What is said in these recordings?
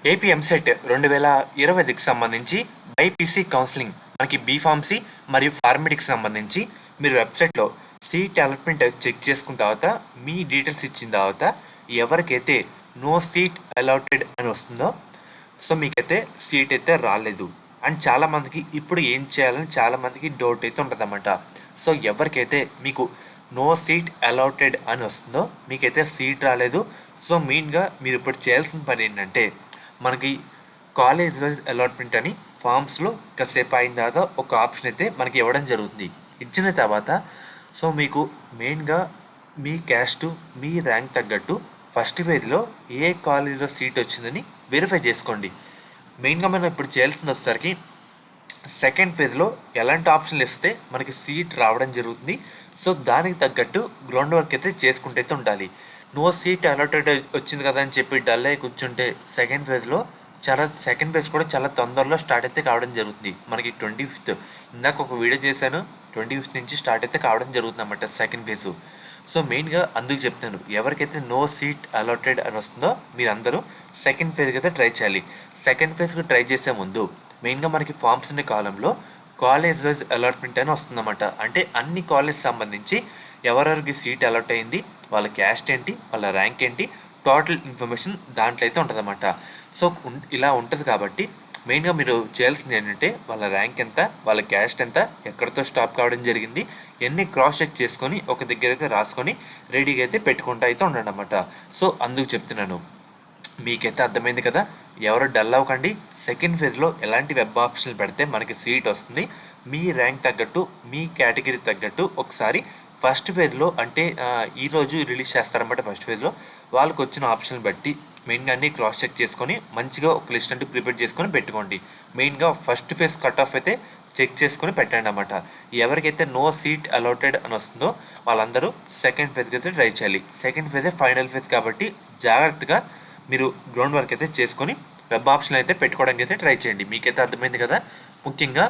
AP EAMCET 2025కి సంబంధించి BiPC counselling మనకి B Pharmacy మరియు ఫార్మేటిక్కి సంబంధించి మీరు వెబ్సైట్లో సీట్ అలాట్మెంట్ చెక్ చేసుకున్న తర్వాత మీ డీటెయిల్స్ ఇచ్చిన తర్వాత ఎవరికైతే నో సీట్ అలాటెడ్ అని వస్తుందో సో మీకైతే సీట్ అయితే రాలేదు అండ్ చాలామందికి ఇప్పుడు ఏం చేయాలని చాలామందికి డౌట్ అయితే ఉంటుందన్నమాట. సో ఎవరికైతే మీకు నో సీట్ అలాటెడ్ అని వస్తుందో మీకైతే సీట్ రాలేదు. సో మెయిన్గా మీరు ఇప్పుడు చేయాల్సిన పని ఏంటంటే మనకి కాలేజ్ వైజ్ అలాట్మెంట్ అని ఫామ్స్లో కాసేపు అయిన తర్వాత ఒక ఆప్షన్ అయితే మనకి ఇవ్వడం జరుగుతుంది. ఇచ్చిన తర్వాత సో మీకు మెయిన్గా మీ క్యాస్ట్ మీ ర్యాంక్ తగ్గట్టు ఫస్ట్ ఫేజ్లో ఏ కాలేజీలో సీట్ వచ్చిందని వెరిఫై చేసుకోండి. మెయిన్గా మనం ఇప్పుడు చేయాల్సింది వచ్చేసరికి సెకండ్ ఫేజ్లో ఎలాంటి ఆప్షన్లు ఇస్తే మనకి సీట్ రావడం జరుగుతుంది. సో దానికి తగ్గట్టు గ్రౌండ్ వర్క్ అయితే చేసుకుంటూ అయితే ఉండాలి. నో సీట్ అలాటెడ్ వచ్చింది కదా అని చెప్పి డల్ అయి కూర్చుంటే సెకండ్ ఫేజ్ కూడా చాలా తొందరలో స్టార్ట్ అయితే కావడం జరుగుతుంది. మనకి 25th ఇందాక ఒక వీడియో చేశాను, 25th నుంచి స్టార్ట్ అయితే కావడం జరుగుతుంది అన్నమాట సెకండ్ ఫేజ్. సో మెయిన్గా అందుకు చెప్తాను, ఎవరికైతే నో సీట్ అలాటెడ్ అని వస్తుందో మీరందరూ సెకండ్ ఫేజ్కి అయితే ట్రై చేయాలి. సెకండ్ ఫేజ్కి ట్రై చేసే ముందు మెయిన్గా మనకి ఫామ్స్ అనే కాలంలో కాలేజ్ వైజ్ అలాట్మెంట్ అని వస్తుందన్నమాట. అంటే అన్ని కాలేజ్ సంబంధించి ఎవరెవరికి సీట్ అలాట్ అయింది, వాళ్ళ క్యాస్ట్ ఏంటి, వాళ్ళ ర్యాంక్ ఏంటి, టోటల్ ఇన్ఫర్మేషన్ దాంట్లో అయితే ఉంటుందన్నమాట. సో ఇలా ఉంటుంది కాబట్టి మెయిన్గా మీరు చేయాల్సింది ఏంటంటే వాళ్ళ ర్యాంక్ ఎంత, వాళ్ళ క్యాస్ట్ ఎంత, ఎక్కడితో స్టాప్ కావడం జరిగింది, ఎన్ని క్రాస్ చెక్ చేసుకొని ఒక దగ్గర అయితే రాసుకొని రెడీగా అయితే పెట్టుకుంటూ అయితే ఉండండి అన్నమాట. సో అందుకు చెప్తున్నాను, మీకైతే అర్థమైంది కదా. ఎవరు డల్ అవ్వకండి. సెకండ్ ఫేజ్లో ఎలాంటి వెబ్ ఆప్షన్లు పెడితే మనకి సీట్ వస్తుంది, మీ ర్యాంక్ తగ్గట్టు మీ కేటగిరీ తగ్గట్టు ఒకసారి ఫస్ట్ ఫేజ్లో అంటే ఈరోజు రిలీజ్ చేస్తారన్నమాట. ఫస్ట్ ఫేజ్లో వాళ్ళకి వచ్చిన ఆప్షన్లు బట్టి మెయిన్గా అన్ని క్రాస్ చెక్ చేసుకొని మంచిగా ఒక లిస్ట్ అంటే ప్రిపేర్ చేసుకొని పెట్టుకోండి. మెయిన్గా ఫస్ట్ ఫేజ్ కట్ ఆఫ్ అయితే చెక్ చేసుకొని పెట్టండి అన్నమాట. ఎవరికైతే నో సీట్ అలాటెడ్ అని వస్తుందో వాళ్ళందరూ సెకండ్ ఫేజ్కి అయితే ట్రై చేయాలి. సెకండ్ ఫేజే ఫైనల్ ఫేజ్ కాబట్టి జాగ్రత్తగా మీరు గ్రౌండ్ వర్క్ అయితే చేసుకొని వెబ్ ఆప్షన్ అయితే పెట్టుకోవడానికి అయితే ట్రై చేయండి. మీకైతే అర్థమైంది కదా. ముఖ్యంగా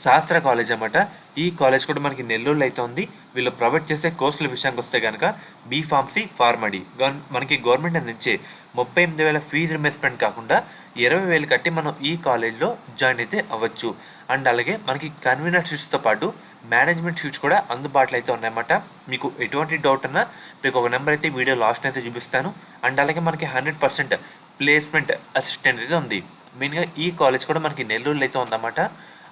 శాస్త్ర కాలేజ్ అన్నమాట. ఈ కాలేజ్ కూడా మనకి నెల్లూరులో అయితే ఉంది. వీళ్ళు ప్రొవైడ్ చేసే కోర్సుల విషయానికి వస్తే కనుక బీఫార్మసీ ఫార్మడీ మనకి గవర్నమెంట్ అందించే 38,000 ఫీజు రిమేస్మెంట్ కాకుండా 20,000 కట్టి మనం ఈ కాలేజ్లో జాయిన్ అయితే అవ్వచ్చు. అండ్ అలాగే మనకి కన్వీనర్ సీట్స్తో పాటు మేనేజ్మెంట్ సీట్స్ కూడా అందుబాటులో అయితే ఉన్నాయన్నమాట. మీకు ఎటువంటి డౌట్ అన్నా మీకు ఒక నెంబర్ అయితే వీడియో లాస్ట్ అయితే చూపిస్తాను. అండ్ అలాగే మనకి 100% ప్లేస్మెంట్ అసిస్టెంట్ అయితే ఉంది. మెయిన్గా ఈ కాలేజ్ కూడా మనకి నెల్లూరులో అయితే ఉందన్నమాట.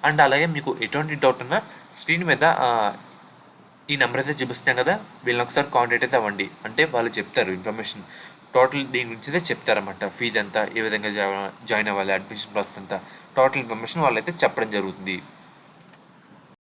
అండ్ అలాగే మీకు ఎటువంటి డౌట్ ఉన్నా స్క్రీన్ మీద ఈ నెంబర్ అయితే చూపిస్తాం కదా, వీళ్ళని ఒకసారి కాంటాక్ట్ అయితే అవ్వండి. అంటే వాళ్ళు చెప్తారు ఇన్ఫర్మేషన్ టోటల్ దీని గురించి అయితే చెప్తారన్నమాట. ఫీజు ఎంత, ఏ విధంగా జాయిన్ అవ్వాలి, అడ్మిషన్ ప్రాసెస్ ఎంత, టోటల్ ఇన్ఫర్మేషన్ వాళ్ళైతే చెప్పడం జరుగుతుంది.